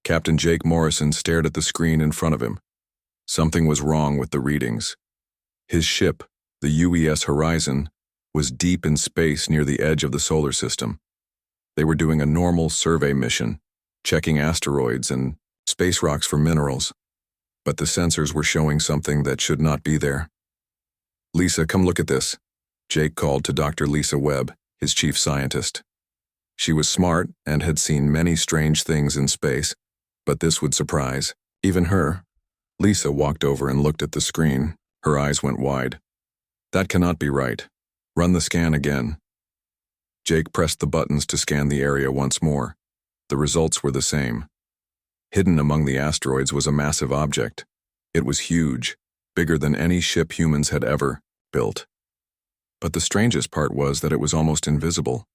Captain Jake Morrison stared at the screen in front of him. Something was wrong with the readings. His ship, the UES Horizon, was deep in space near the edge of the solar system. They were doing a normal survey mission, checking asteroids and space rocks for minerals. But the sensors were showing something that should not be there. "Lisa, come look at this," Jake called to Dr. Lisa Webb, his chief scientist. She was smart and had seen many strange things in space, but this would surprise even her. Lisa walked over and looked at the screen. Her eyes went wide. "That cannot be right. Run the scan again." Jake pressed the buttons to scan the area once more. The results were the same. Hidden among the asteroids was a massive object. It was huge, bigger than any ship humans had ever built. But the strangest part was that it was almost invisible.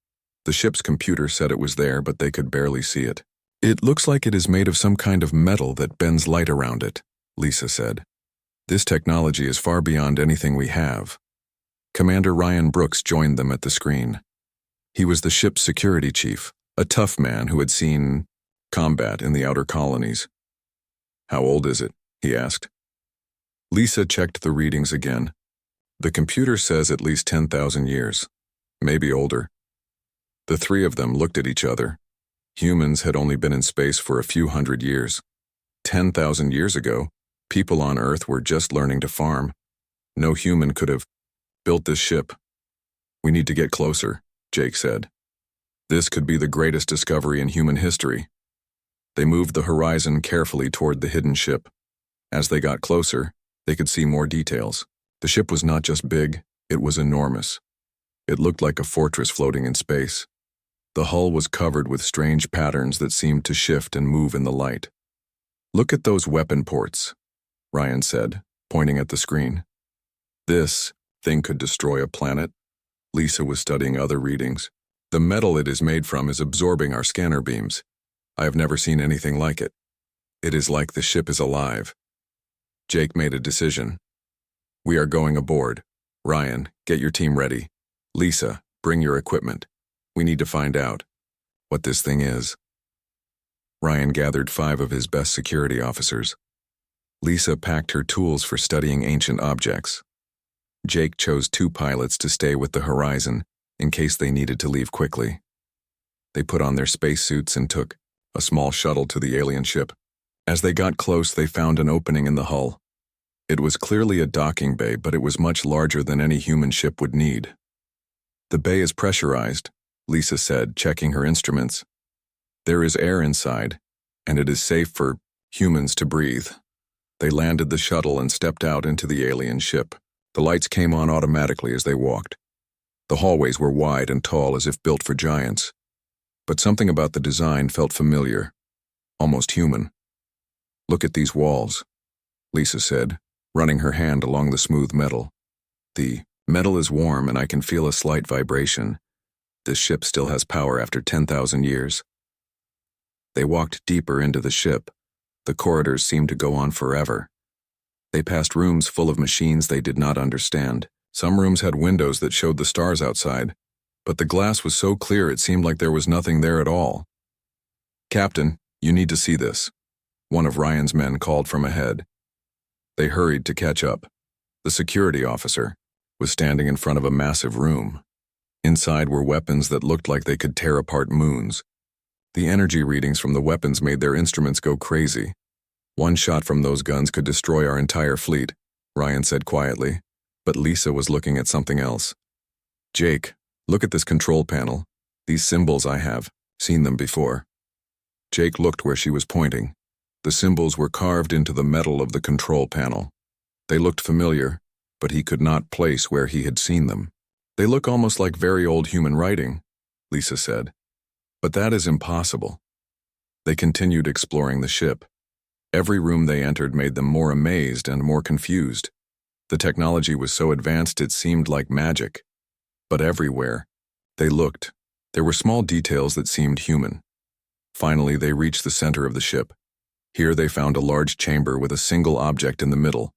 The ship's computer said it was there, but they could barely see it. "It looks like it is made of some kind of metal that bends light around it," Lisa said. "This technology is far beyond anything we have." Commander Ryan Brooks joined them at the screen. He was the ship's security chief, a tough man who had seen combat in the outer colonies. "How old is it?" he asked. Lisa checked the readings again. "The computer says at least 10,000 years, maybe older." The three of them looked at each other. Humans had only been in space for a few hundred years. 10,000 years ago, people on Earth were just learning to farm. No human could have built this ship. "We need to get closer," Jake said. "This could be the greatest discovery in human history." They moved the Horizon carefully toward the hidden ship. As they got closer, they could see more details. The ship was not just big, it was enormous. It looked like a fortress floating in space. The hull was covered with strange patterns that seemed to shift and move in the light. "Look at those weapon ports," Ryan said, pointing at the screen. "This thing could destroy a planet." Lisa was studying other readings. "The metal it is made from is absorbing our scanner beams. I have never seen anything like it. It is like the ship is alive." Jake made a decision. "We are going aboard. Ryan, get your team ready. Lisa, bring your equipment. We need to find out what this thing is." Ryan gathered 5 of his best security officers. Lisa packed her tools for studying ancient objects. Jake chose 2 pilots to stay with the Horizon in case they needed to leave quickly. They put on their spacesuits and took a small shuttle to the alien ship. As they got close, they found an opening in the hull. It was clearly a docking bay, but it was much larger than any human ship would need. "The bay is pressurized," Lisa said, checking her instruments. "There is air inside, and it is safe for humans to breathe." They landed the shuttle and stepped out into the alien ship. The lights came on automatically as they walked. The hallways were wide and tall, as if built for giants. But something about the design felt familiar, almost human. "Look at these walls," Lisa said, running her hand along the smooth metal. "The metal is warm and I can feel a slight vibration. This ship still has power after 10,000 years. They walked deeper into the ship. The corridors seemed to go on forever. They passed rooms full of machines they did not understand. Some rooms had windows that showed the stars outside, but the glass was so clear it seemed like there was nothing there at all. "Captain, you need to see this," one of Ryan's men called from ahead. They hurried to catch up. The security officer was standing in front of a massive room. Inside were weapons that looked like they could tear apart moons. The energy readings from the weapons made their instruments go crazy. "One shot from those guns could destroy our entire fleet," Ryan said quietly, but Lisa was looking at something else. "Jake, look at this control panel. These symbols, I have seen them before." Jake looked where she was pointing. The symbols were carved into the metal of the control panel. They looked familiar, but he could not place where he had seen them. "They look almost like very old human writing," Lisa said. "But that is impossible." They continued exploring the ship. Every room they entered made them more amazed and more confused. The technology was so advanced it seemed like magic. But everywhere they looked, there were small details that seemed human. Finally, they reached the center of the ship. Here they found a large chamber with a single object in the middle.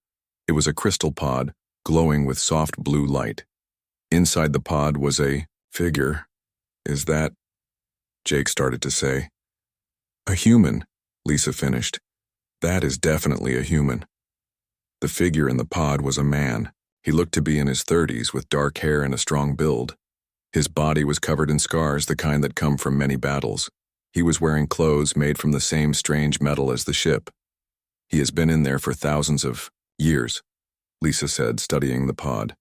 It was a crystal pod, glowing with soft blue light. Inside the pod was a figure. "Is that?" Jake started to say. "A human," Lisa finished. That is definitely a human. The figure in the pod was a man. He looked to be in his 30s with dark hair and a strong build. His body was covered in scars, the kind that come from many battles. He was wearing clothes made from the same strange metal as the ship. He has been in there for thousands of years, Lisa said, studying the pod.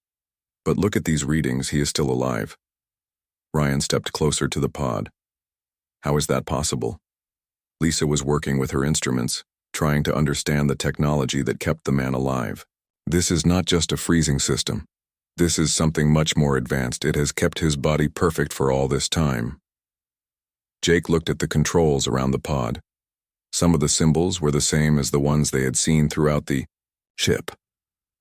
But look at these readings, he is still alive. Ryan stepped closer to the pod. How is that possible? Lisa was working with her instruments, trying to understand the technology that kept the man alive. This is not just a freezing system. This is something much more advanced. It has kept his body perfect for all this time. Jake looked at the controls around the pod. Some of the symbols were the same as the ones they had seen throughout the ship.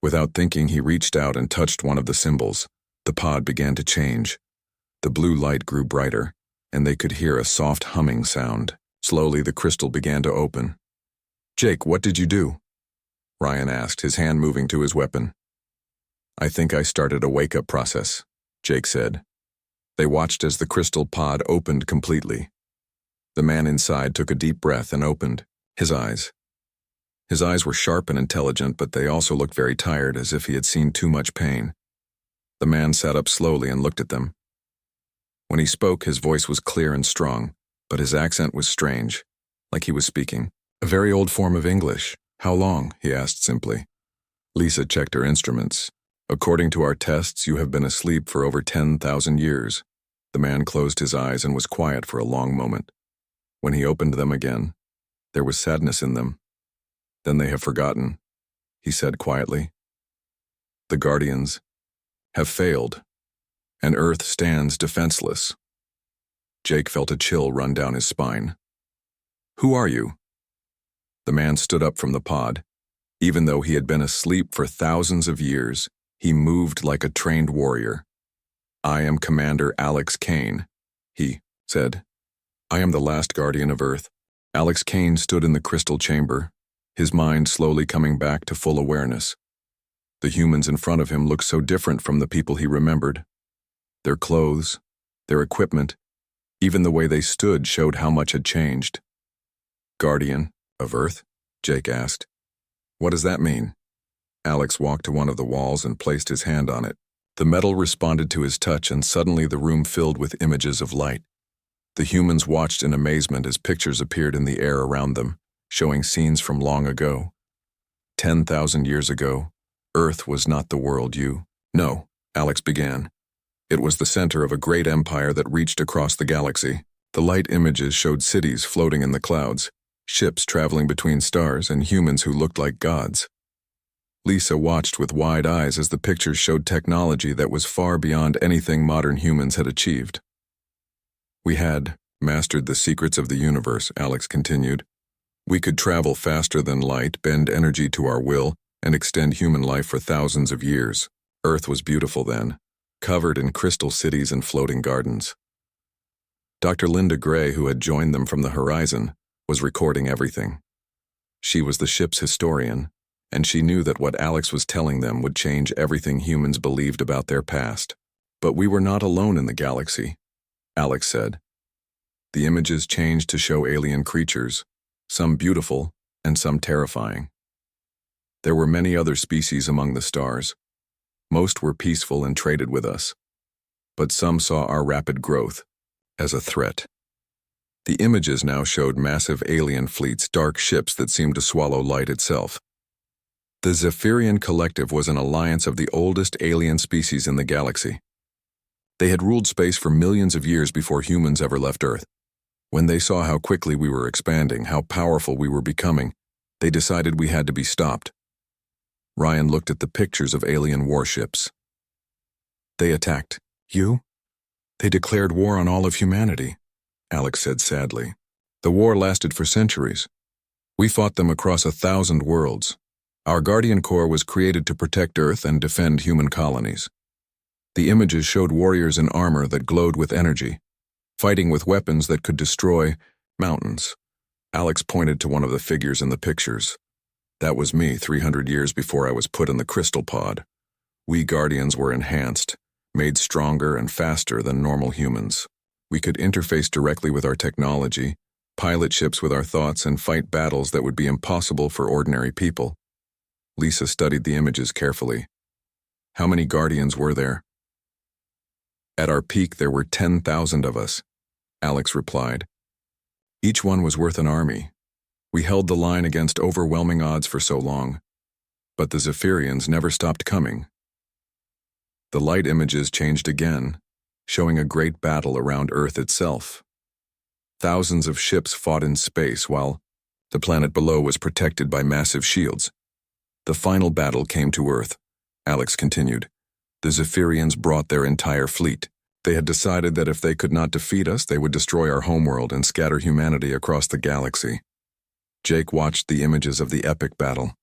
Without thinking, he reached out and touched one of the symbols. The pod began to change. The blue light grew brighter, and they could hear a soft humming sound. Slowly, the crystal began to open. Jake, what did you do? Ryan asked, his hand moving to his weapon. I think I started a wake-up process, Jake said. They watched as the crystal pod opened completely. The man inside took a deep breath and opened his eyes. His eyes were sharp and intelligent, but they also looked very tired, as if he had seen too much pain. The man sat up slowly and looked at them. When he spoke, his voice was clear and strong, but his accent was strange, like he was speaking a very old form of English. How long? He asked simply. Lisa checked her instruments. According to our tests, you have been asleep for over 10,000 years. The man closed his eyes and was quiet for a long moment. When he opened them again, there was sadness in them. Then they have forgotten, he said quietly. The Guardians have failed, and Earth stands defenseless. Jake felt a chill run down his spine. Who are you? The man stood up from the pod. Even though he had been asleep for thousands of years, he moved like a trained warrior. I am Commander Alex Kane, he said. I am the last guardian of Earth. Alex Kane stood in the crystal chamber, his mind slowly coming back to full awareness. The humans in front of him looked so different from the people he remembered. Their clothes, their equipment, even the way they stood showed how much had changed. Guardian of Earth? Jake asked. What does that mean? Alex walked to one of the walls and placed his hand on it. The metal responded to his touch, and suddenly the room filled with images of light. The humans watched in amazement as pictures appeared in the air around them, showing scenes from long ago. 10,000 years ago, Earth was not the world you know, Alex began. It was the center of a great empire that reached across the galaxy. The light images showed cities floating in the clouds, ships traveling between stars, and humans who looked like gods. Lisa watched with wide eyes as the pictures showed technology that was far beyond anything modern humans had achieved. We had mastered the secrets of the universe, Alex continued. We could travel faster than light, bend energy to our will, and extend human life for thousands of years. Earth was beautiful then, covered in crystal cities and floating gardens. Dr. Linda Gray, who had joined them from the horizon, was recording everything. She was the ship's historian, and she knew that what Alex was telling them would change everything humans believed about their past. But we were not alone in the galaxy, Alex said. The images changed to show alien creatures, some beautiful and some terrifying. There were many other species among the stars. Most were peaceful and traded with us, but some saw our rapid growth as a threat. The images now showed massive alien fleets, dark ships that seemed to swallow light itself. The Zephyrian Collective was an alliance of the oldest alien species in the galaxy. They had ruled space for millions of years before humans ever left Earth. When they saw how quickly we were expanding, how powerful we were becoming, they decided we had to be stopped. Ryan looked at the pictures of alien warships. They attacked you? They declared war on all of humanity, Alex said sadly. The war lasted for centuries. We fought them across 1,000 worlds. Our Guardian Corps was created to protect Earth and defend human colonies. The images showed warriors in armor that glowed with energy, fighting with weapons that could destroy mountains. Alex pointed to one of the figures in the pictures. That was me 300 years before I was put in the crystal pod. We Guardians were enhanced, made stronger and faster than normal humans. We could interface directly with our technology, pilot ships with our thoughts and fight battles that would be impossible for ordinary people. Lisa studied the images carefully. How many Guardians were there? At our peak, there were 10,000 of us, Alex replied. Each one was worth an army. We held the line against overwhelming odds for so long. But the Zephyrians never stopped coming. The light images changed again, showing a great battle around Earth itself. Thousands of ships fought in space while the planet below was protected by massive shields. The final battle came to Earth, Alex continued. The Zephyrians brought their entire fleet. They had decided that if they could not defeat us, they would destroy our homeworld and scatter humanity across the galaxy. Jake watched the images of the epic battle.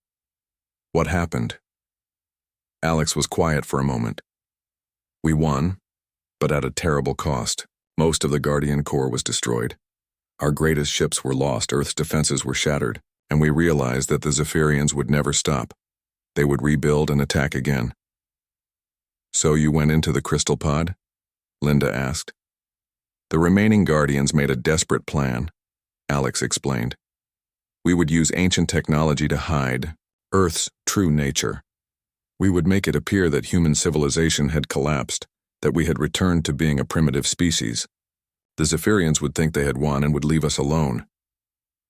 What happened? Alex was quiet for a moment. We won, but at a terrible cost. Most of the Guardian Corps was destroyed. Our greatest ships were lost, Earth's defenses were shattered, and we realized that the Zephyrians would never stop. They would rebuild and attack again. So you went into the crystal pod? Linda asked. The remaining Guardians made a desperate plan, Alex explained. We would use ancient technology to hide Earth's true nature. We would make it appear that human civilization had collapsed, that we had returned to being a primitive species. The Zephyrians would think they had won and would leave us alone.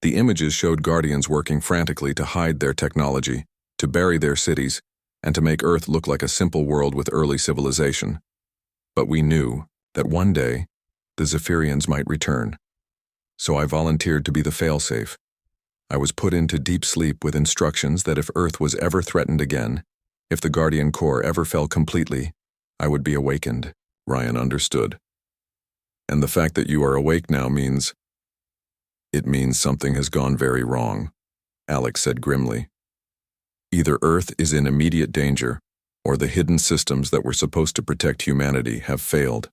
The images showed Guardians working frantically to hide their technology, to bury their cities, and to make Earth look like a simple world with early civilization. But we knew that one day, the Zephyrians might return. So I volunteered to be the failsafe. I was put into deep sleep with instructions that if Earth was ever threatened again, if the Guardian Corps ever fell completely, I would be awakened. Ryan understood. And the fact that you are awake now means... It means something has gone very wrong, Alex said grimly. Either Earth is in immediate danger, or the hidden systems that were supposed to protect humanity have failed.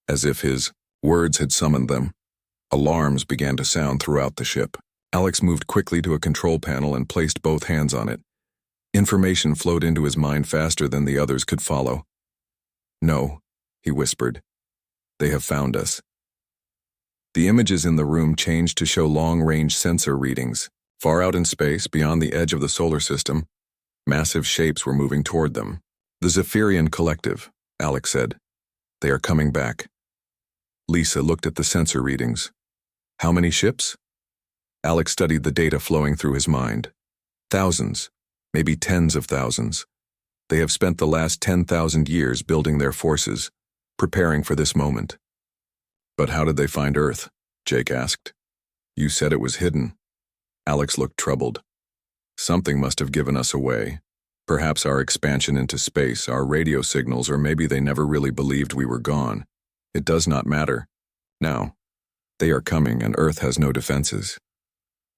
As if his words had summoned them, alarms began to sound throughout the ship. Alex moved quickly to a control panel and placed both hands on it. Information flowed into his mind faster than the others could follow. No, he whispered. They have found us. The images in the room changed to show long-range sensor readings. Far out in space, beyond the edge of the solar system, massive shapes were moving toward them. The Zephyrian Collective, Alex said. They are coming back. Lisa looked at the sensor readings. How many ships? Alex studied the data flowing through his mind. Thousands, maybe tens of thousands. They have spent the last 10,000 years building their forces, preparing for this moment. But how did they find Earth? Jake asked. You said it was hidden. Alex looked troubled. Something must have given us away. Perhaps our expansion into space, our radio signals, or maybe they never really believed we were gone. It does not matter. Now, they are coming and Earth has no defenses.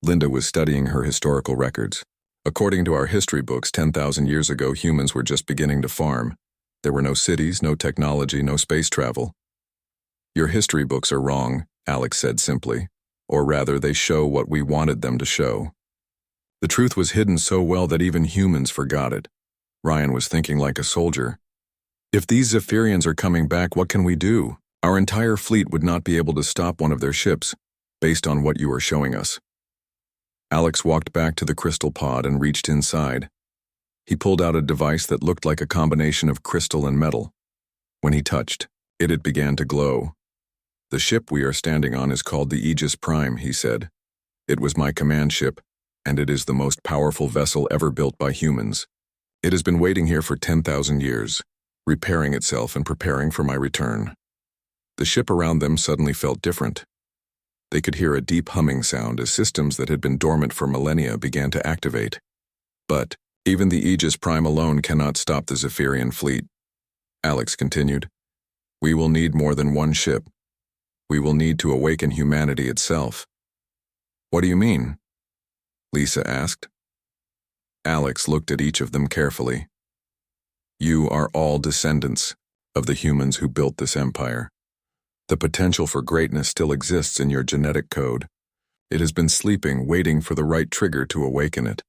Linda was studying her historical records. According to our history books, 10,000 years ago, humans were just beginning to farm. There were no cities, no technology, no space travel. Your history books are wrong, Alex said simply. Or rather, they show what we wanted them to show. The truth was hidden so well that even humans forgot it. Ryan was thinking like a soldier. If these Zephyrians are coming back, what can we do? Our entire fleet would not be able to stop one of their ships, based on what you are showing us. Alex walked back to the crystal pod and reached inside. He pulled out a device that looked like a combination of crystal and metal. When he touched it, it began to glow. The ship we are standing on is called the Aegis Prime, he said. It was my command ship, and it is the most powerful vessel ever built by humans. It has been waiting here for 10,000 years, repairing itself and preparing for my return. The ship around them suddenly felt different. They could hear a deep humming sound as systems that had been dormant for millennia began to activate. But even the Aegis Prime alone cannot stop the Zephyrian fleet. Alex continued. We will need more than one ship. We will need to awaken humanity itself. What do you mean? Lisa asked. Alex looked at each of them carefully. You are all descendants of the humans who built this empire. The potential for greatness still exists in your genetic code. It has been sleeping, waiting for the right trigger to awaken it.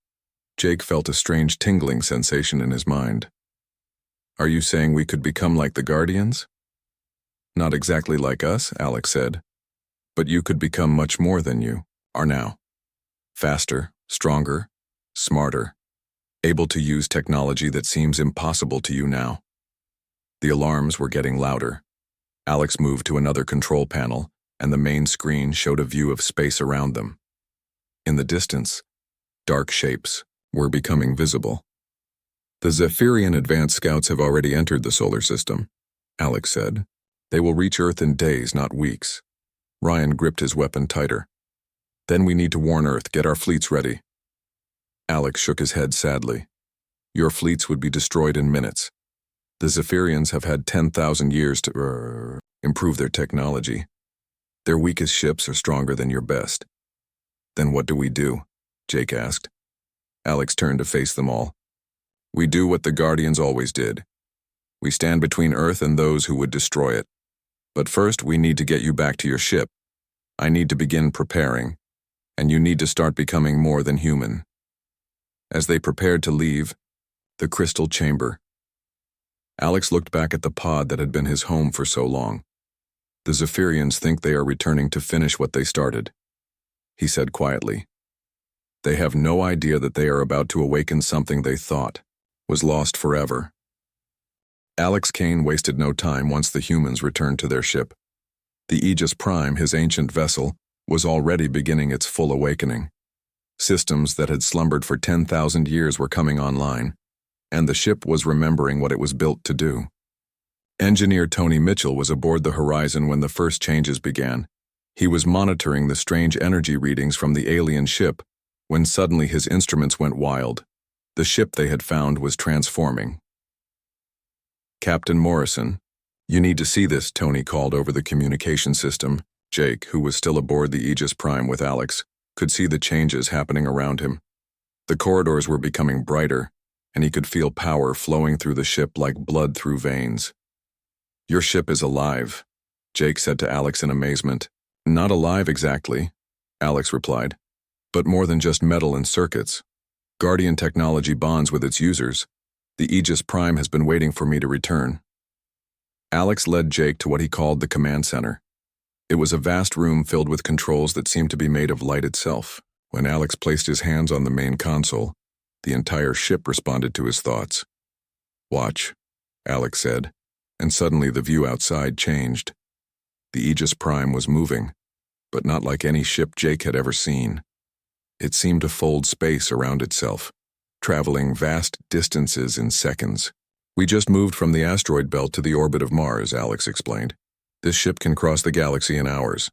Jake felt a strange tingling sensation in his mind. Are you saying we could become like the Guardians? Not exactly like us, Alex said. But you could become much more than you are now. Faster, stronger, smarter, able to use technology that seems impossible to you now. The alarms were getting louder. Alex moved to another control panel, and the main screen showed a view of space around them. In the distance, dark shapes were becoming visible. The Zephyrian advanced scouts have already entered the solar system, Alex said. They will reach Earth in days, not weeks. Ryan gripped his weapon tighter. Then we need to warn Earth, get our fleets ready. Alex shook his head sadly. Your fleets would be destroyed in minutes. The Zephyrians have had 10,000 years to improve their technology. Their weakest ships are stronger than your best. Then what do? Jake asked. Alex turned to face them all. We do what the Guardians always did. We stand between Earth and those who would destroy it. But first, we need to get you back to your ship. I need to begin preparing, and you need to start becoming more than human. As they prepared to leave, the crystal chamber. Alex looked back at the pod that had been his home for so long. The Zephyrians think they are returning to finish what they started, he said quietly. They have no idea that they are about to awaken something they thought was lost forever. Alex Kane wasted no time once the humans returned to their ship. The Aegis Prime, his ancient vessel, was already beginning its full awakening. Systems that had slumbered for 10,000 years were coming online, and the ship was remembering what it was built to do. Engineer Tony Mitchell was aboard the Horizon when the first changes began. He was monitoring the strange energy readings from the alien ship when suddenly his instruments went wild. The ship they had found was transforming. Captain Morrison, you need to see this, Tony called over the communication system. Jake, who was still aboard the Aegis Prime with Alex, could see the changes happening around him. The corridors were becoming brighter, and he could feel power flowing through the ship like blood through veins. Your ship is alive, Jake said to Alex in amazement. Not alive exactly, Alex replied, but more than just metal and circuits. Guardian technology bonds with its users. The Aegis Prime has been waiting for me to return. Alex led Jake to what he called the command center. It was a vast room filled with controls that seemed to be made of light itself. When Alex placed his hands on the main console, the entire ship responded to his thoughts. Watch, Alex said, and suddenly the view outside changed. The Aegis Prime was moving, but not like any ship Jake had ever seen. It seemed to fold space around itself, traveling vast distances in seconds. We just moved from the asteroid belt to the orbit of Mars, Alex explained. This ship can cross the galaxy in hours.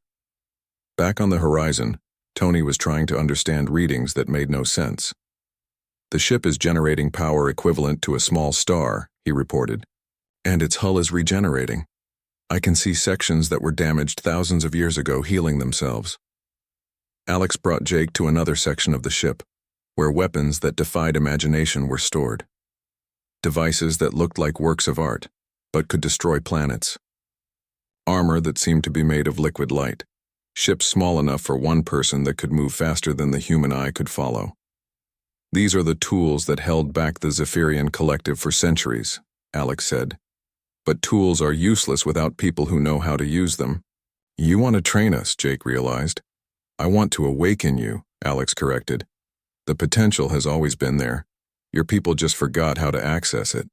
Back on the Horizon, Tony was trying to understand readings that made no sense. The ship is generating power equivalent to a small star, he reported, and its hull is regenerating. I can see sections that were damaged thousands of years ago healing themselves. Alex brought Jake to another section of the ship, where weapons that defied imagination were stored. Devices that looked like works of art, but could destroy planets. Armor that seemed to be made of liquid light. Ships small enough for one person that could move faster than the human eye could follow. These are the tools that held back the Zephyrian collective for centuries, Alex said. But tools are useless without people who know how to use them. You want to train us, Jake realized. I want to awaken you, Alex corrected. The potential has always been there. Your people just forgot how to access it.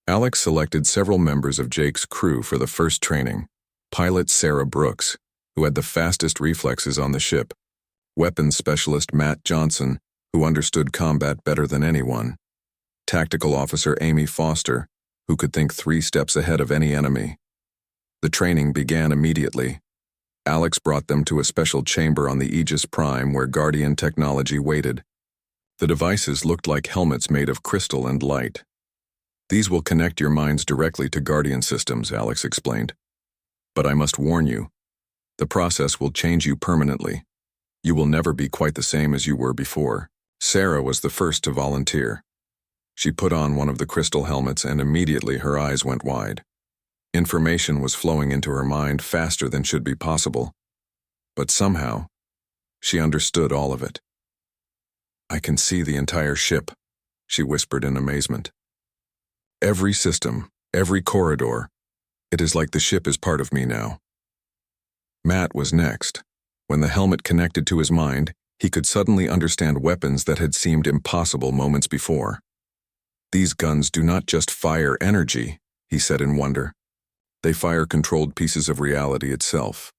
Alex selected several members of Jake's crew for the first training. Pilot Sarah Brooks, who had the fastest reflexes on the ship. Weapons specialist Matt Johnson, who understood combat better than anyone. Tactical officer Amy Foster, who could think 3 steps ahead of any enemy. The training began immediately. Alex brought them to a special chamber on the Aegis Prime where Guardian technology waited. The devices looked like helmets made of crystal and light. These will connect your minds directly to Guardian systems, Alex explained. But I must warn you, the process will change you permanently. You will never be quite the same as you were before. Sarah was the first to volunteer. She put on one of the crystal helmets and immediately her eyes went wide. Information was flowing into her mind faster than should be possible. But somehow, she understood all of it. I can see the entire ship, she whispered in amazement. Every system, every corridor. It is like the ship is part of me now. Matt was next. When the helmet connected to his mind, he could suddenly understand weapons that had seemed impossible moments before. "These guns do not just fire energy," he said in wonder. "They fire controlled pieces of reality itself."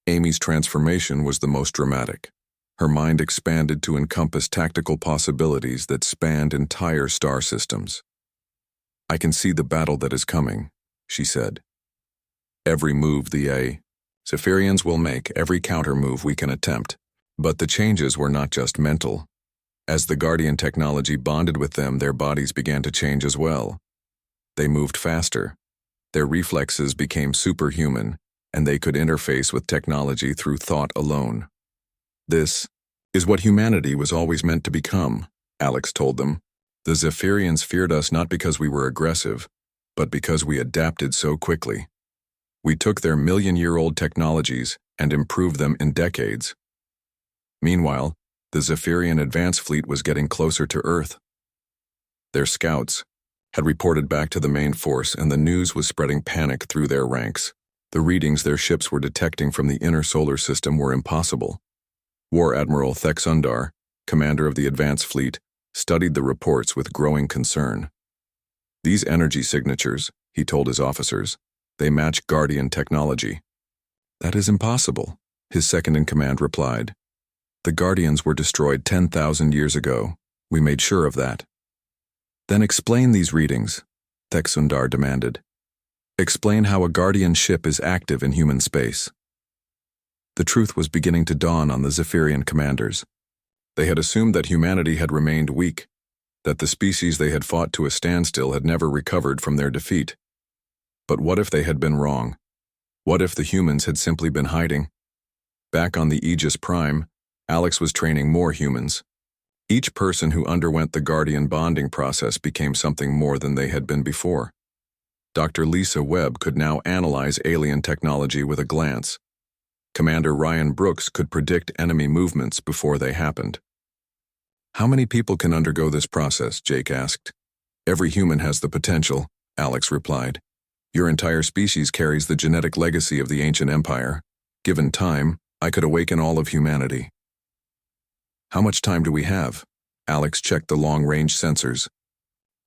Amy's transformation was the most dramatic. Her mind expanded to encompass tactical possibilities that spanned entire star systems. "I can see the battle that is coming," she said. "Every move the Zephyrians will make, every counter-move we can attempt." But the changes were not just mental. As the Guardian technology bonded with them, their bodies began to change as well. They moved faster. Their reflexes became superhuman, and they could interface with technology through thought alone. "This is what humanity was always meant to become," Alex told them. "The Zephyrians feared us not because we were aggressive, but because we adapted so quickly. We took their million-year-old technologies and improved them in decades." Meanwhile, the Zephyrian advance fleet was getting closer to Earth. Their scouts had reported back to the main force, and the news was spreading panic through their ranks. The readings their ships were detecting from the inner solar system were impossible. War Admiral Thexundar, commander of the advance fleet, studied the reports with growing concern. "These energy signatures," he told his officers, "they match Guardian technology." "That is impossible," his second-in-command replied. "The Guardians were destroyed 10,000 years ago. We made sure of that." "Then explain these readings," Thexundar demanded. "Explain how a Guardian ship is active in human space." The truth was beginning to dawn on the Zephyrian commanders. They had assumed that humanity had remained weak, that the species they had fought to a standstill had never recovered from their defeat. But what if they had been wrong? What if the humans had simply been hiding? Back on the Aegis Prime, Alex was training more humans. Each person who underwent the Guardian bonding process became something more than they had been before. Dr. Lisa Webb could now analyze alien technology with a glance. Commander Ryan Brooks could predict enemy movements before they happened. "How many people can undergo this process?" Jake asked. "Every human has the potential," Alex replied. "Your entire species carries the genetic legacy of the ancient empire. Given time, I could awaken all of humanity." "How much time do we have?" Alex checked the long-range sensors.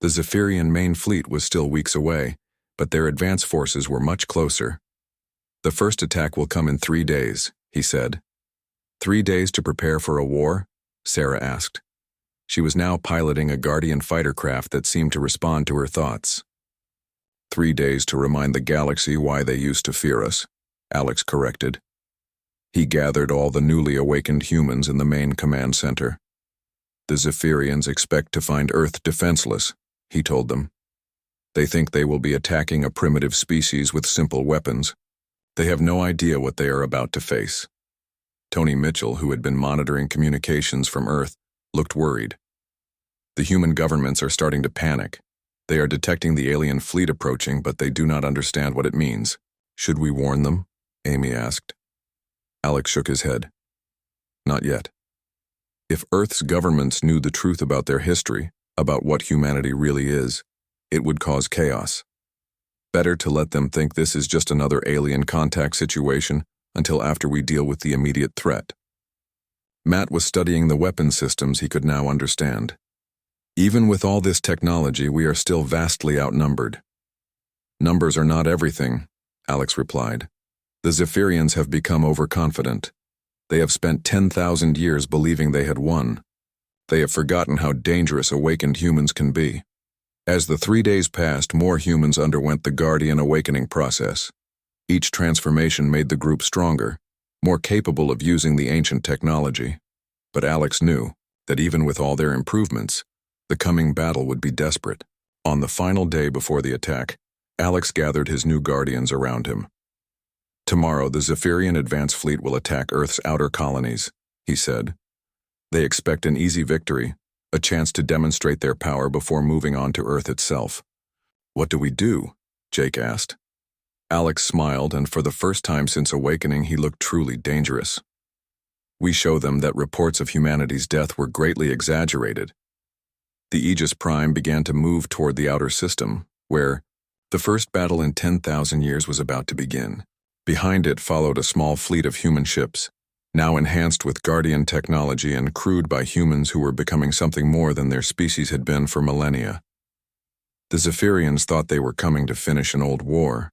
The Zephyrian main fleet was still weeks away, but their advance forces were much closer. "The first attack will come in 3 days," he said. 3 days to prepare for a war?" Sarah asked. She was now piloting a Guardian fighter craft that seemed to respond to her thoughts. 3 days to remind the galaxy why they used to fear us," Alex corrected. He gathered all the newly awakened humans in the main command center. "The Zephyrians expect to find Earth defenseless," he told them. "They think they will be attacking a primitive species with simple weapons. They have no idea what they are about to face." Tony Mitchell, who had been monitoring communications from Earth, looked worried. "The human governments are starting to panic. They are detecting the alien fleet approaching, but they do not understand what it means. Should we warn them?" Amy asked. Alex shook his head. "Not yet. If Earth's governments knew the truth about their history, about what humanity really is, it would cause chaos. Better to let them think this is just another alien contact situation until after we deal with the immediate threat." Matt was studying the weapon systems he could now understand. "Even with all this technology, we are still vastly outnumbered." "Numbers are not everything," Alex replied. "The Zephyrians have become overconfident. They have spent 10,000 years believing they had won. They have forgotten how dangerous awakened humans can be." As the 3 days passed, more humans underwent the Guardian awakening process. Each transformation made the group stronger, more capable of using the ancient technology. But Alex knew that even with all their improvements, the coming battle would be desperate. On the final day before the attack, Alex gathered his new Guardians around him. "Tomorrow, the Zephyrian advance fleet will attack Earth's outer colonies," he said. "They expect an easy victory, a chance to demonstrate their power before moving on to Earth itself." "What do we do?" Jake asked. Alex smiled, and for the first time since awakening, he looked truly dangerous. "We show them that reports of humanity's death were greatly exaggerated." The Aegis Prime began to move toward the outer system, where the first battle in 10,000 years was about to begin. Behind it followed a small fleet of human ships, now enhanced with Guardian technology and crewed by humans who were becoming something more than their species had been for millennia. The Zephyrians thought they were coming to finish an old war.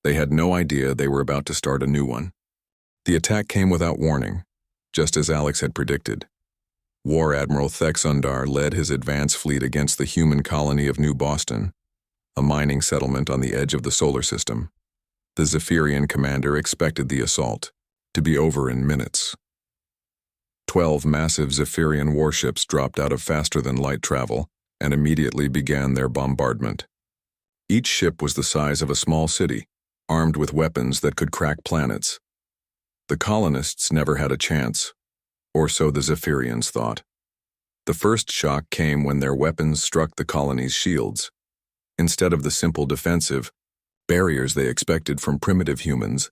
They had no idea they were about to start a new one. The attack came without warning, just as Alex had predicted. War Admiral Thexundar led his advance fleet against the human colony of New Boston, a mining settlement on the edge of the solar system. The Zephyrian commander expected the assault to be over in minutes. 12 massive Zephyrian warships dropped out of faster-than-light travel and immediately began their bombardment. Each ship was the size of a small city, armed with weapons that could crack planets. The colonists never had a chance, or so the Zephyrians thought. The first shock came when their weapons struck the colony's shields. Instead of the simple defensive barriers they expected from primitive humans,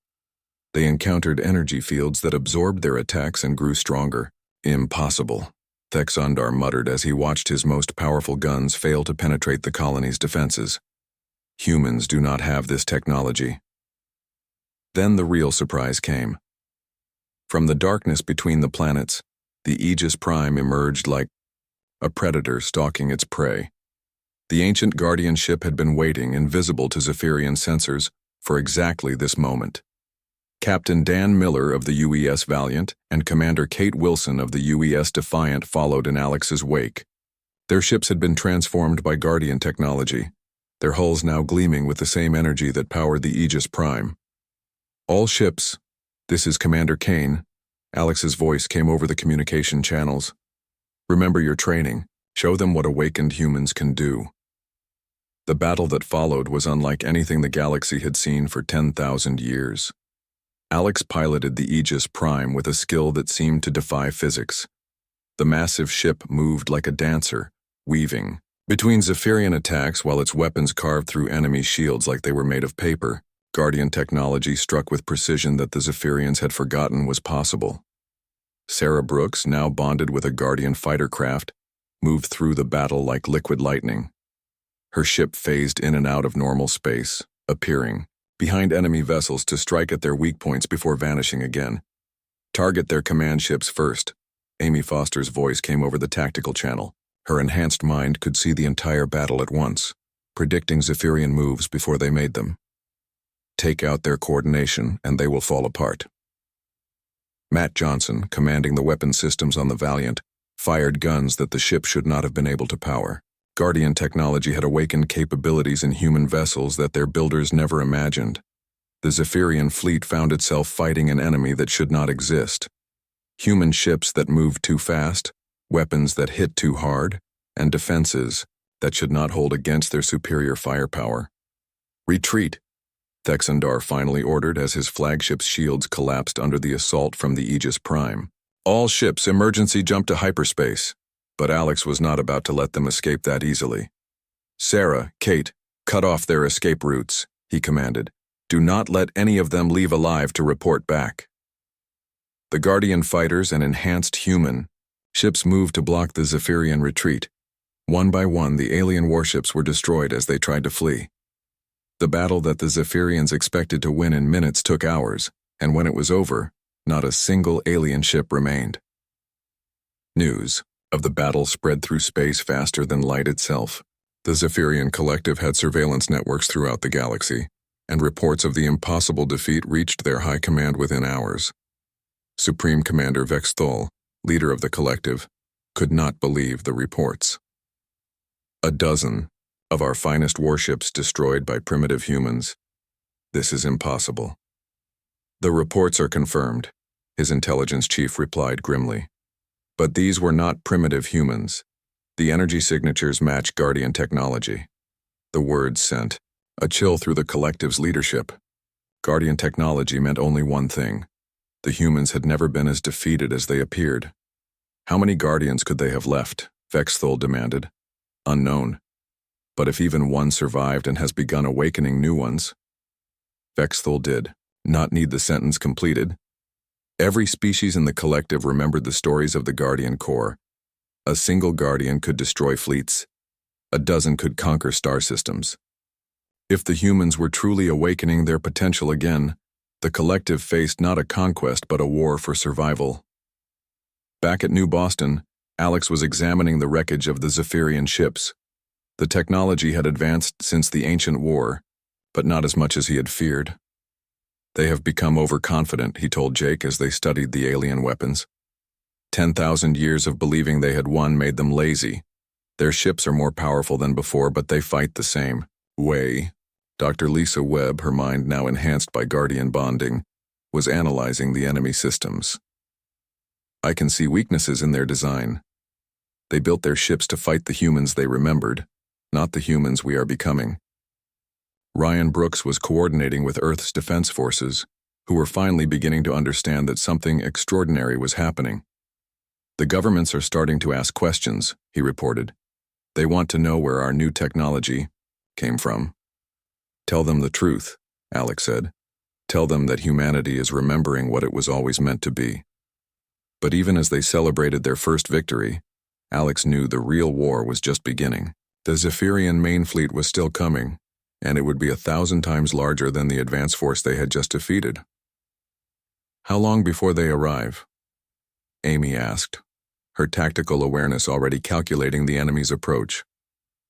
they encountered energy fields that absorbed their attacks and grew stronger. Impossible, Thexundar muttered as he watched his most powerful guns fail to penetrate the colony's defenses. Humans do not have this technology. Then the real surprise came. From the darkness between the planets, the Aegis Prime emerged like a predator stalking its prey. The ancient Guardian ship had been waiting, invisible to Zephyrian sensors, for exactly this moment. Captain Dan Miller of the UES Valiant and Commander Kate Wilson of the UES Defiant followed in Alex's wake. Their ships had been transformed by Guardian technology, their hulls now gleaming with the same energy that powered the Aegis Prime. All ships, this is Commander Kane. Alex's voice came over the communication channels. Remember your training. Show them what awakened humans can do. The battle that followed was unlike anything the galaxy had seen for 10,000 years. Alex piloted the Aegis Prime with a skill that seemed to defy physics. The massive ship moved like a dancer, weaving between Zephyrian attacks while its weapons carved through enemy shields like they were made of paper. Guardian technology struck with precision that the Zephyrians had forgotten was possible. Sarah Brooks, now bonded with a Guardian fighter craft, moved through the battle like liquid lightning. Her ship phased in and out of normal space, appearing behind enemy vessels to strike at their weak points before vanishing again. Target their command ships first. Amy Foster's voice came over the tactical channel. Her enhanced mind could see the entire battle at once, predicting Zephyrian moves before they made them. Take out their coordination, and they will fall apart. Matt Johnson, commanding the weapon systems on the Valiant, fired guns that the ship should not have been able to power. Guardian technology had awakened capabilities in human vessels that their builders never imagined. The Zephyrian fleet found itself fighting an enemy that should not exist. Human ships that moved too fast, weapons that hit too hard, and defenses that should not hold against their superior firepower. Retreat, Thexundar finally ordered as his flagship's shields collapsed under the assault from the Aegis Prime. All ships emergency jump to hyperspace, but Alex was not about to let them escape that easily. Sarah, Kate, cut off their escape routes, he commanded. Do not let any of them leave alive to report back. The Guardian fighters and enhanced human ships moved to block the Zephyrian retreat. One by one, the alien warships were destroyed as they tried to flee. The battle that the Zephyrians expected to win in minutes took hours, and when it was over, not a single alien ship remained. News of the battle spread through space faster than light itself. The Zephyrian collective had surveillance networks throughout the galaxy, and reports of the impossible defeat reached their high command within hours. Supreme Commander Vex Thol, leader of the collective, could not believe the reports. 12 of our finest warships destroyed by primitive humans. This is impossible. The reports are confirmed, his intelligence chief replied grimly. But these were not primitive humans. The energy signatures match Guardian technology. The words sent a chill through the collective's leadership. Guardian technology meant only one thing. The humans had never been as defeated as they appeared. How many Guardians could they have left? Vex Thol demanded. Unknown. But if even one survived and has begun awakening new ones. Vex Thol did not need the sentence completed. Every species in the collective remembered the stories of the Guardian Corps. A single Guardian could destroy fleets. 12 could conquer star systems. If the humans were truly awakening their potential again, The collective faced not a conquest but a war for survival. Back at New Boston, Alex was examining the wreckage of the Zephyrian ships. The technology had advanced since the ancient war, but not as much as he had feared. They have become overconfident, he told Jake as they studied the alien weapons. 10,000 years of believing they had won made them lazy. Their ships are more powerful than before, but they fight the same way. Dr. Lisa Webb, her mind now enhanced by Guardian bonding, was analyzing the enemy systems. I can see weaknesses in their design. They built their ships to fight the humans they remembered, not the humans we are becoming. Ryan Brooks was coordinating with Earth's defense forces, who were finally beginning to understand that something extraordinary was happening. The governments are starting to ask questions, he reported. They want to know where our new technology came from. Tell them the truth, Alex said. Tell them that humanity is remembering what it was always meant to be. But even as they celebrated their first victory, Alex knew the real war was just beginning. The Zephyrian main fleet was still coming, and it would be 1,000 times larger than the advance force they had just defeated. How long before they arrive? Amy asked, her tactical awareness already calculating the enemy's approach.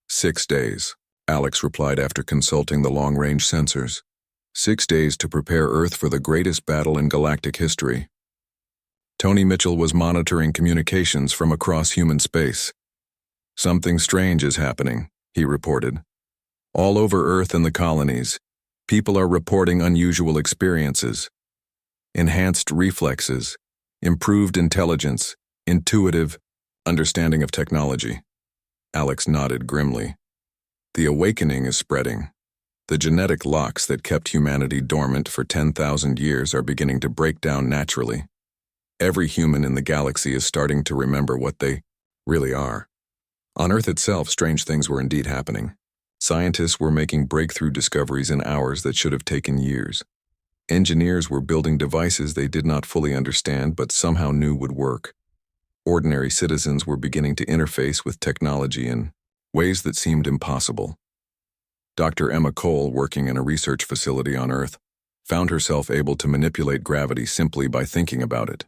6 days, Alex replied after consulting the long-range sensors. 6 days to prepare Earth for the greatest battle in galactic history. Tony Mitchell was monitoring communications from across human space. Something strange is happening, he reported. All over Earth and the colonies, people are reporting unusual experiences. Enhanced reflexes, improved intelligence, intuitive understanding of technology. Alex nodded grimly. The awakening is spreading. The genetic locks that kept humanity dormant for 10,000 years are beginning to break down naturally. Every human in the galaxy is starting to remember what they really are. On Earth itself, strange things were indeed happening. Scientists were making breakthrough discoveries in hours that should have taken years. Engineers were building devices they did not fully understand but somehow knew would work. Ordinary citizens were beginning to interface with technology in ways that seemed impossible. Dr. Emma Cole, working in a research facility on Earth, found herself able to manipulate gravity simply by thinking about it.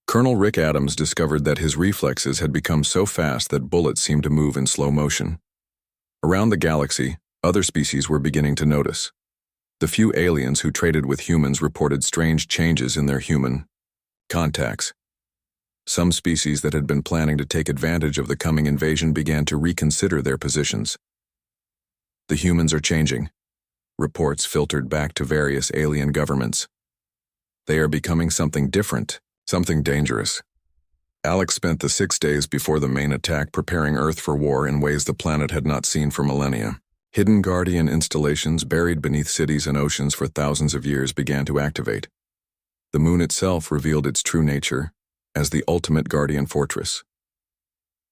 Colonel Rick Adams discovered that his reflexes had become so fast that bullets seemed to move in slow motion. Around the galaxy, other species were beginning to notice. The few aliens who traded with humans reported strange changes in their human contacts. Some species that had been planning to take advantage of the coming invasion began to reconsider their positions. The humans are changing. Reports filtered back to various alien governments. They are becoming something different, something dangerous. Alex spent the 6 days before the main attack preparing Earth for war in ways the planet had not seen for millennia. Hidden Guardian installations buried beneath cities and oceans for thousands of years began to activate. The moon itself revealed its true nature as the ultimate Guardian fortress.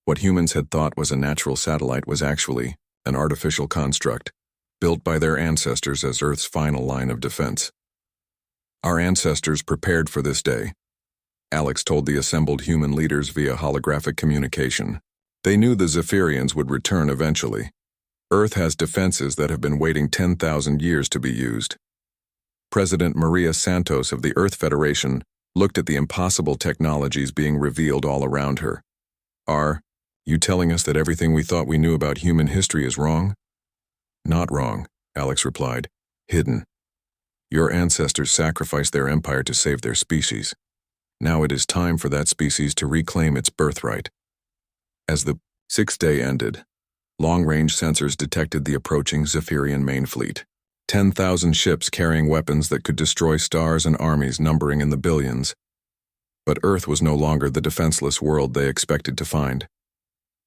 What humans had thought was a natural satellite was actually an artificial construct, built by their ancestors as Earth's final line of defense. Our ancestors prepared for this day, Alex told the assembled human leaders via holographic communication. They knew the Zephyrians would return eventually. Earth has defenses that have been waiting 10,000 years to be used. President Maria Santos of the Earth Federation looked at the impossible technologies being revealed all around her. Are you telling us that everything we thought we knew about human history is wrong? Not wrong, Alex replied. Hidden. Your ancestors sacrificed their empire to save their species. Now it is time for that species to reclaim its birthright. As the 6th day ended, long-range sensors detected the approaching Zephyrian main fleet. 10,000 ships carrying weapons that could destroy stars and armies numbering in the billions. But Earth was no longer the defenseless world they expected to find.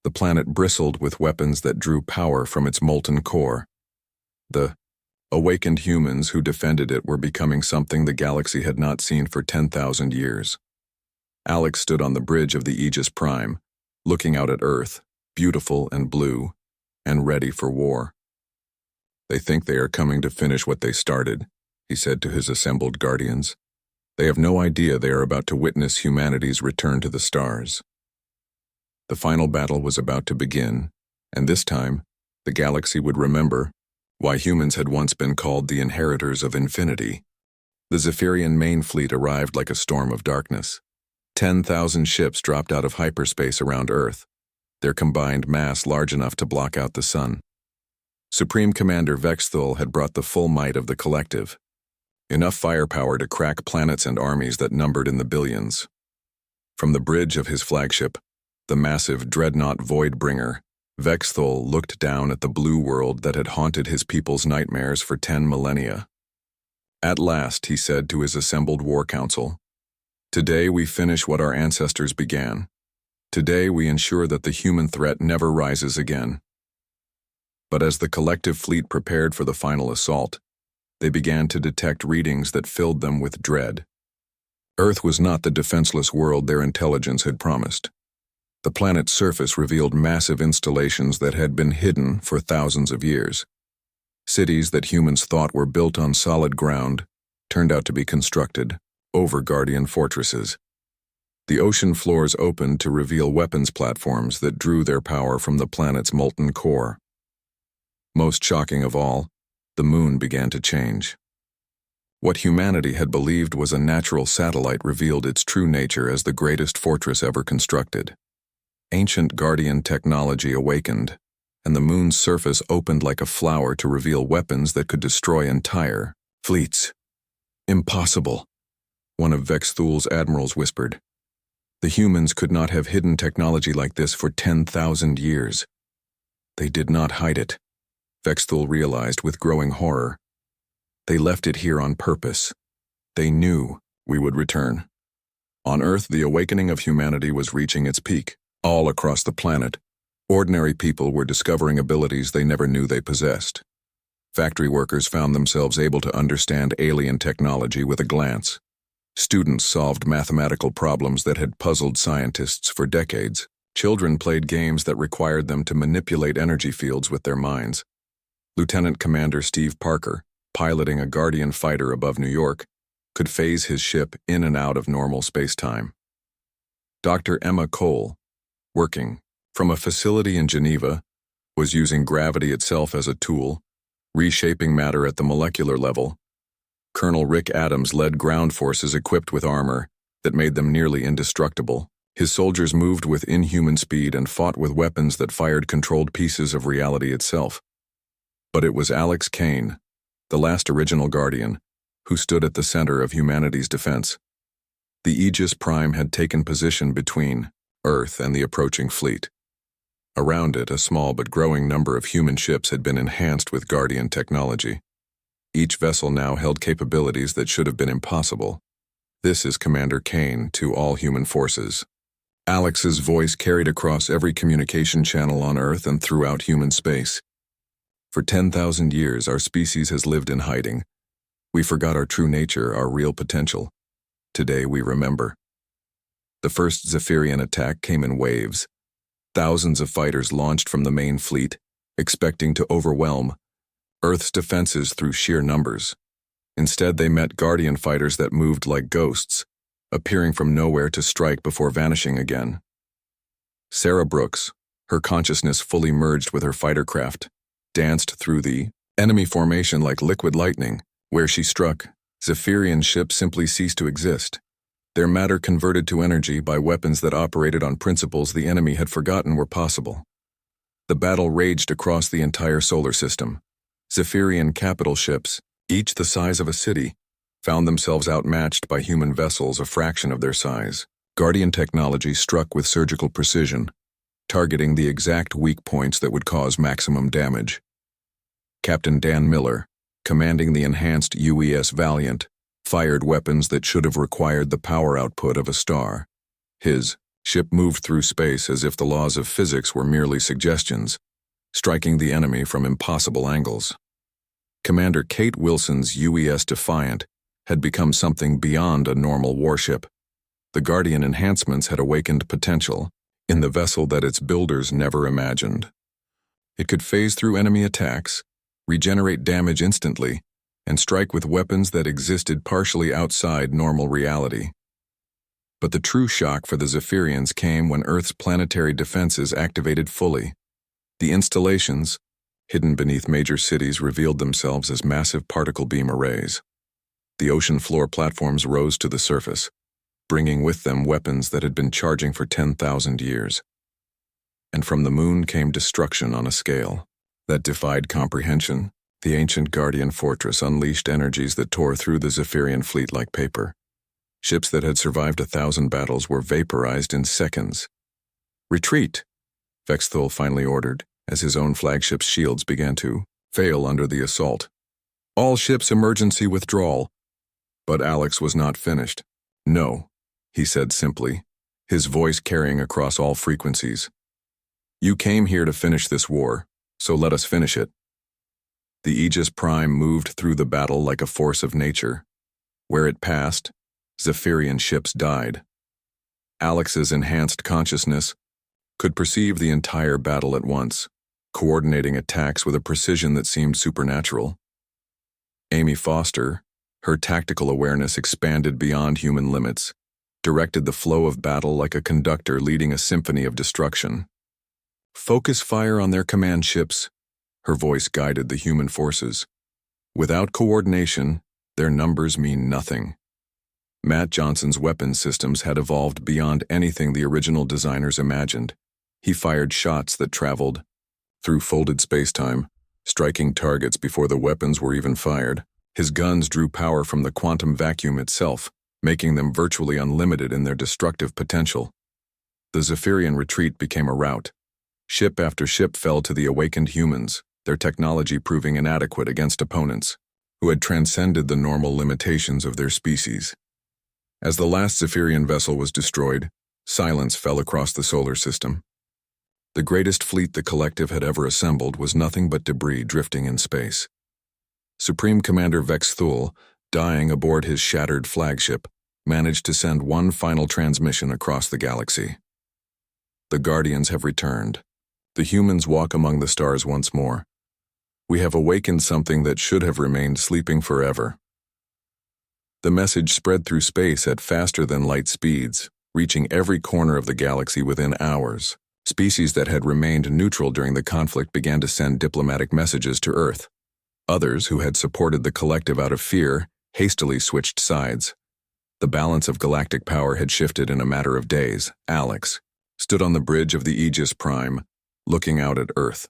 The planet bristled with weapons that drew power from its molten core. The awakened humans who defended it were becoming something the galaxy had not seen for 10,000 years. Alex stood on the bridge of the Aegis Prime, looking out at Earth, beautiful and blue, and ready for war. They think they are coming to finish what they started, he said to his assembled guardians. They have no idea they are about to witness humanity's return to the stars. The final battle was about to begin, and this time, the galaxy would remember why humans had once been called the inheritors of infinity. The Zephyrian main fleet arrived like a storm of darkness. 10,000 ships dropped out of hyperspace around Earth, their combined mass large enough to block out the sun. Supreme Commander Vexthul had brought the full might of the collective, enough firepower to crack planets and armies that numbered in the billions. From the bridge of his flagship, the massive dreadnought Voidbringer, Vexthul looked down at the blue world that had haunted his people's nightmares for 10 millennia. At last, he said to his assembled war council, "Today we finish what our ancestors began. Today we ensure that the human threat never rises again." But as the collective fleet prepared for the final assault, they began to detect readings that filled them with dread. Earth was not the defenseless world their intelligence had promised. The planet's surface revealed massive installations that had been hidden for thousands of years. Cities that humans thought were built on solid ground turned out to be constructed over guardian fortresses. The ocean floors opened to reveal weapons platforms that drew their power from the planet's molten core. Most shocking of all, the moon began to change. What humanity had believed was a natural satellite revealed its true nature as the greatest fortress ever constructed. Ancient guardian technology awakened, and the moon's surface opened like a flower to reveal weapons that could destroy entire fleets. "Impossible," one of Vexthul's admirals whispered. "The humans could not have hidden technology like this for 10,000 years. They did not hide it," Vexthul realized with growing horror. "They left it here on purpose. They knew we would return." On Earth, the awakening of humanity was reaching its peak. All across the planet, ordinary people were discovering abilities they never knew they possessed. Factory workers found themselves able to understand alien technology with a glance. Students solved mathematical problems that had puzzled scientists for decades. Children played games that required them to manipulate energy fields with their minds. Lieutenant Commander Steve Parker, piloting a Guardian fighter above New York, could phase his ship in and out of normal space-time. Dr. Emma Cole, working from a facility in Geneva, was using gravity itself as a tool, reshaping matter at the molecular level. Colonel Rick Adams led ground forces equipped with armor that made them nearly indestructible. His soldiers moved with inhuman speed and fought with weapons that fired controlled pieces of reality itself. But it was Alex Kane, the last original Guardian, who stood at the center of humanity's defense. The Aegis Prime had taken position between Earth and the approaching fleet. Around it, a small but growing number of human ships had been enhanced with Guardian technology. Each vessel now held capabilities that should have been impossible. "This is Commander Kane to all human forces." Alex's voice carried across every communication channel on Earth and throughout human space. "For 10,000 years, our species has lived in hiding. We forgot our true nature, our real potential. Today we remember." The first Zephyrian attack came in waves. Thousands of fighters launched from the main fleet, expecting to overwhelm Earth's defenses through sheer numbers. Instead, they met Guardian fighters that moved like ghosts, appearing from nowhere to strike before vanishing again. Sarah Brooks, her consciousness fully merged with her fighter craft, danced through the enemy formation like liquid lightning. Where she struck, Zephyrian ships simply ceased to exist. Their matter converted to energy by weapons that operated on principles the enemy had forgotten were possible. The battle raged across the entire solar system. Zephyrian capital ships, each the size of a city, found themselves outmatched by human vessels a fraction of their size. Guardian technology struck with surgical precision, targeting the exact weak points that would cause maximum damage. Captain Dan Miller, commanding the enhanced UES Valiant, fired weapons that should have required the power output of a star. His ship moved through space as if the laws of physics were merely suggestions, striking the enemy from impossible angles. Commander Kate Wilson's UES Defiant had become something beyond a normal warship. The Guardian enhancements had awakened potential in the vessel that its builders never imagined. It could phase through enemy attacks, regenerate damage instantly, and strike with weapons that existed partially outside normal reality. But the true shock for the Zephyrians came when Earth's planetary defenses activated fully. The installations, hidden beneath major cities, revealed themselves as massive particle beam arrays. The ocean floor platforms rose to the surface, bringing with them weapons that had been charging for 10,000 years. And from the moon came destruction on a scale that defied comprehension. The ancient Guardian fortress unleashed energies that tore through the Zephyrian fleet like paper. Ships that had survived 1,000 battles were vaporized in seconds. "Retreat," Vexthul finally ordered, as his own flagship's shields began to fail under the assault. "All ships emergency withdrawal." But Alex was not finished. "No," he said simply, his voice carrying across all frequencies. "You came here to finish this war, so let us finish it." The Aegis Prime moved through the battle like a force of nature. Where it passed, Zephyrian ships died. Alex's enhanced consciousness could perceive the entire battle at once, coordinating attacks with a precision that seemed supernatural. Amy Foster, her tactical awareness expanded beyond human limits, directed the flow of battle like a conductor leading a symphony of destruction. "Focus fire on their command ships," her voice guided the human forces. "Without coordination, their numbers mean nothing." Matt Johnson's weapon systems had evolved beyond anything the original designers imagined. He fired shots that traveled through folded spacetime, striking targets before the weapons were even fired. His guns drew power from the quantum vacuum itself, making them virtually unlimited in their destructive potential. The Zephyrian retreat became a rout. Ship after ship fell to the awakened humans, their technology proving inadequate against opponents who had transcended the normal limitations of their species. As the last Zephyrian vessel was destroyed, silence fell across the solar system. The greatest fleet the collective had ever assembled was nothing but debris drifting in space. Supreme Commander Vexthul, dying aboard his shattered flagship, managed to send one final transmission across the galaxy. "The Guardians have returned. The humans walk among the stars once more. We have awakened something that should have remained sleeping forever." The message spread through space at faster-than-light speeds, reaching every corner of the galaxy within hours. Species that had remained neutral during the conflict began to send diplomatic messages to Earth. Others, who had supported the collective out of fear, hastily switched sides. The balance of galactic power had shifted in a matter of days. Alex stood on the bridge of the Aegis Prime, looking out at Earth.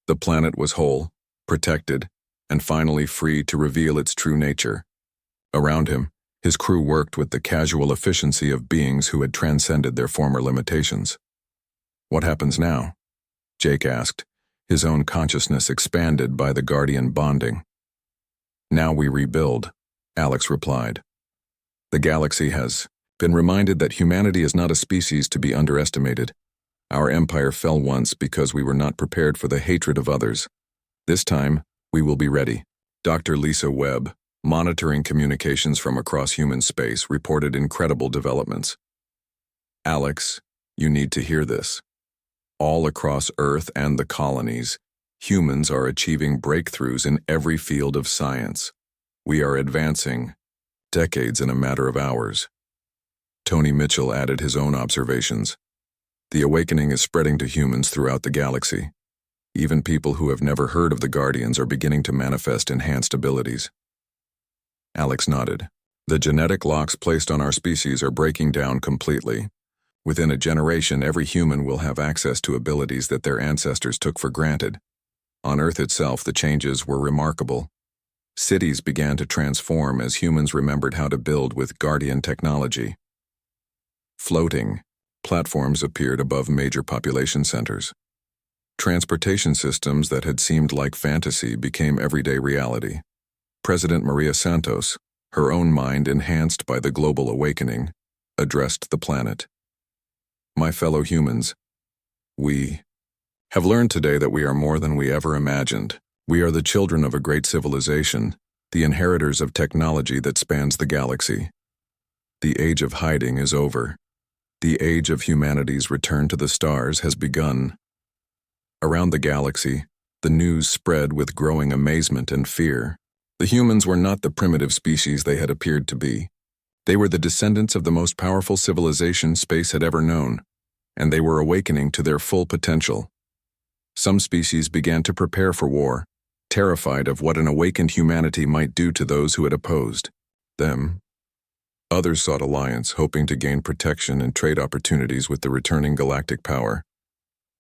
The planet was whole, protected, and finally free to reveal its true nature. Around him, his crew worked with the casual efficiency of beings who had transcended their former limitations. "What happens now?" Jake asked, his own consciousness expanded by the Guardian bonding. "Now we rebuild," Alex replied. "The galaxy has been reminded that humanity is not a species to be underestimated. Our empire fell once because we were not prepared for the hatred of others. This time, we will be ready." Dr. Lisa Webb, monitoring communications from across human space, reported incredible developments. "Alex, you need to hear this. All across Earth and the colonies, humans are achieving breakthroughs in every field of science. We are advancing decades in a matter of hours." Tony Mitchell added his own observations. "The awakening is spreading to humans throughout the galaxy. Even people who have never heard of the Guardians are beginning to manifest enhanced abilities." Alex nodded. "The genetic locks placed on our species are breaking down completely. Within a generation, every human will have access to abilities that their ancestors took for granted. On Earth itself, the changes were remarkable. Cities began to transform as humans remembered how to build with Guardian technology. Floating platforms appeared above major population centers. Transportation systems that had seemed like fantasy became everyday reality. President Maria Santos, her own mind enhanced by the global awakening, addressed the planet. "My fellow humans, we have learned today that we are more than we ever imagined. We are the children of a great civilization, the inheritors of technology that spans the galaxy. The age of hiding is over. The age of humanity's return to the stars has begun." Around the galaxy, the news spread with growing amazement and fear. The humans were not the primitive species they had appeared to be. They were the descendants of the most powerful civilization space had ever known, and they were awakening to their full potential. Some species began to prepare for war, terrified of what an awakened humanity might do to those who had opposed. them. Others sought alliance, hoping to gain protection and trade opportunities with the returning galactic power.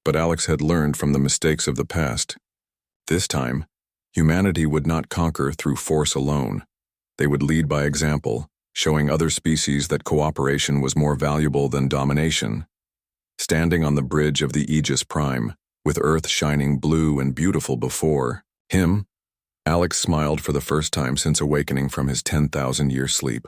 But Alex had learned from the mistakes of the past. This time, humanity would not conquer through force alone. They would lead by example, showing other species that cooperation was more valuable than domination. Standing on the bridge of the Aegis Prime, with Earth shining blue and beautiful before him, Alex smiled for the first time since awakening from his 10,000-year sleep.